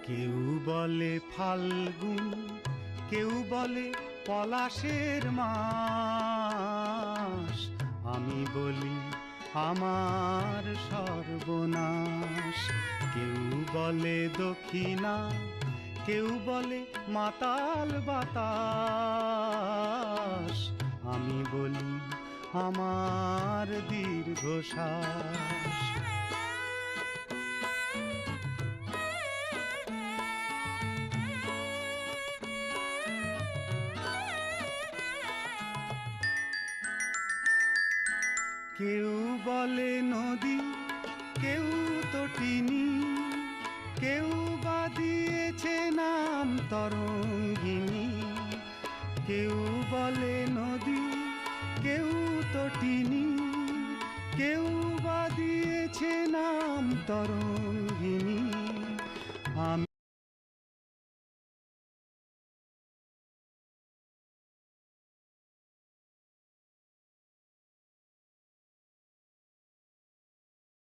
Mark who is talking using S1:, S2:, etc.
S1: কেউ বলে ফাল্গুন, কেউ বলে পলাশের মাস, আমি বলি আমার সর্বনাশ। কেউ বলে দক্ষিণা, কেউ বলে মাতাল বাতাস, আমি বলি আমার দীর্ঘশ্বাস। কেউ বলে নদী, কেউ তটিনী, কেউ বা দিয়েছে নাম তরঙ্গিনী। কেউ বলে নদী, কেউ তটিনী, কেউ বা দিয়েছে নাম তরঙ্গিনী।